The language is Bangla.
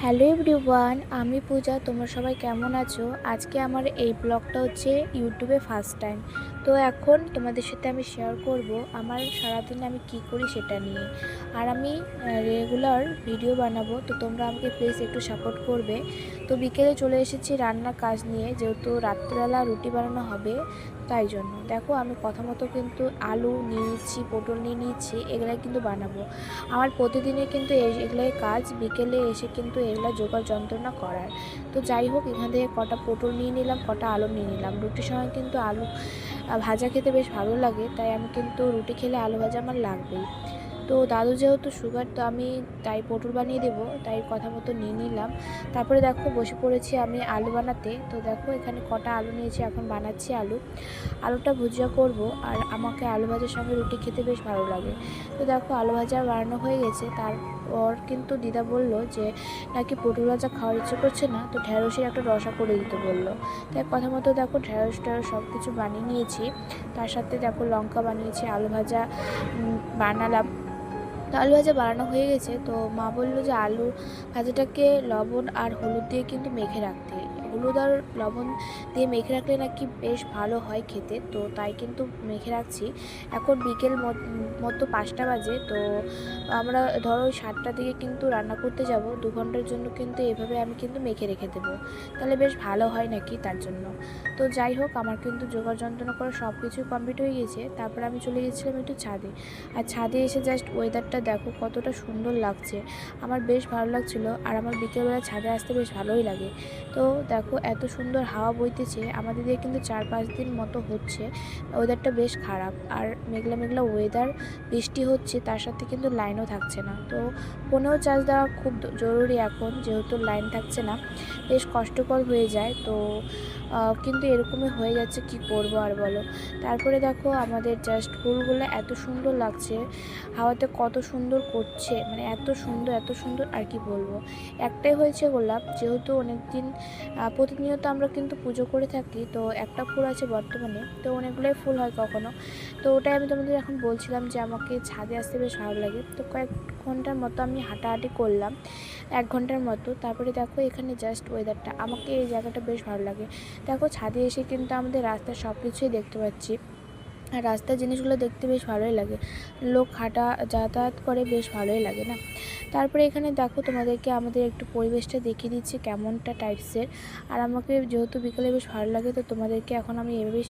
হ্যালো এভরিওয়ান, আমি পূজা। তোমরা সবাই কেমন আছো? আজকে আমার এই ব্লগটা হচ্ছে ইউটিউবে ফার্স্ট টাইম। তো এখন তোমাদের সাথে আমি শেয়ার করব আমার সারাদিনে আমি কি করি সেটা নিয়ে। আর আমি রেগুলার ভিডিও বানাবো, তো তোমরা আমাকে প্লিজ একটু সাপোর্ট করবে। তো বিকেলে চলে এসেছি রান্নার কাজ নিয়ে, যেহেতু রাত্রিবেলা রুটি বানানো হবে, তাই জন্য দেখো আমি কথা মতো কিন্তু আলু নিয়ে নিচ্ছি, পটল নিয়ে নিচ্ছি, এগুলাই কিন্তু বানাবো। আমার প্রতিদিনের কিন্তু এগুলাই কাজ, বিকেলে এসে কিন্তু এগুলা জোগাড় যন্ত্রণা করার। তো যাই হোক, এখান থেকে কটা পটল নিয়ে নিলাম, কটা আলু নিয়ে নিলাম। রুটির সময় কিন্তু আলু ভাজা খেতে বেশ ভালো লাগে, তাই আমি কিন্তু রুটি খেলে আলু ভাজা আমার লাগবেই। তো দাদু যেহেতু সুগার, তো আমি তাই পটল বানিয়ে দেবো, তাই কথা মতো নিয়ে নিলাম। তারপরে দেখো বসে পড়েছি আমি আলু বানাতে। তো দেখো এখানে কটা আলু নিয়েছি, এখন বানাচ্ছি আলুটা ভুজিয়া করব। আর আমাকে আলু ভাজার সঙ্গে রুটি খেতে বেশ ভালো লাগে। তো দেখো আলু ভাজা বানানো হয়ে গেছে। তারপর কিন্তু দিদা বলল যে নাকি পটল ভাজা খাওয়ার ইচ্ছে করছে না, তো ঢ্যাঁড়সের একটা রসা করে দিতে বললো। তাই কথা মতো দেখো ঢ্যাঁড়স সব কিছু বানিয়ে নিয়েছি। তার সাথে দেখো লঙ্কা বানিয়েছি, আলু ভাজা বানালাম। তো আলু ভাজা বানানো হয়ে গেছে। তো মা বললো যে আলু ভাজাটাকে লবণ আর হলুদ দিয়ে কিন্তু মেখে রাখতে, হলুদ আর লবণ দিয়ে মেখে রাখলে নাকি বেশ ভালো হয় খেতে। তো তাই কিন্তু মেখে রাখছি। এখন বিকেল মতো 5টা বাজে। তো আমরা ধরো 7টার দিকে কিন্তু রান্না করতে যাব। 2 ঘন্টার জন্য কিন্তু এভাবে আমি কিন্তু মেখে রেখে দেবো, তাহলে বেশ ভালো হয় নাকি, তার জন্য। তো যাই হোক, আমার কিন্তু জোগাড় যন্ত্রণা করা সব কিছুই কমপ্লিট হয়ে গেছে। তারপর আমি চলে গেছিলাম একটু ছাদে। আর ছাদে এসে জাস্ট ওয়েদারটা দেখো কতটা সুন্দর লাগছে, আমার বেশ ভালো লাগছিলো। আর আমার বিকেলবেলা ছাদে আসতে বেশ ভালোই লাগে। তো দেখো এত সুন্দর হাওয়া বইতেছে, আমাদের দিকে কিন্তু 4-5 দিন মতো হচ্ছে ওয়েদারটা বেশ খারাপ। আর মেঘলা মেঘলা ওয়েদার, বৃষ্টি হচ্ছে, তার সাথে কিন্তু লাইনও থাকছে না। তো ফোনেও চার্জ দেওয়া খুব জরুরি এখন, যেহেতু লাইন থাকছে না, বেশ কষ্টকর হয়ে যায়। তো কিন্তু এরকমই হয়ে যাচ্ছে, কি করব আর বলো। তারপরে দেখো আমাদের জাস্ট ফুলগুলো এত সুন্দর লাগছে, হাওয়াতে কত সুন্দর করছে, মানে এত সুন্দর এত সুন্দর, আর কি বলবো। একটাই হয়েছে গোলাপ, যেহেতু অনেক দিন প্রতিনিয়ত আমরা কিন্তু পুজো করে থাকি, তো একটা ফুল আছে বর্তমানে, তো অনেকগুলোই ফুল হয় কখনো। তো ওটাই আমি তোমাদের এখন বলছিলাম যে আমাকে ছাদে আসতে বেশ ভালো লাগে। তো কয়েক ঘন্টার মতো আমি হাঁটাহাঁটি করলাম, 1 ঘন্টার মতো। তারপরে দেখো এখানে জাস্ট ওয়েদারটা, আমাকে এই জায়গাটা বেশ ভালো লাগে। দেখো ছাদে এসে কিন্তু আমাদের রাস্তার সব কিছুই দেখতে পাচ্ছি। আর রাস্তার জিনিসগুলো দেখতে বেশ ভালোই লাগে, লোক হাঁটা যাতায়াত করে বেশ ভালোই লাগে না। তারপরে এখানে দেখো তোমাদেরকে আমাদের একটু পরিবেশটা দেখিয়ে দিচ্ছি কেমনটা টাইপসের। আর আমাকে যেহেতু বিকেলে বেশ ভালো লাগে, তো তোমাদেরকে এখন আমি এভাবেই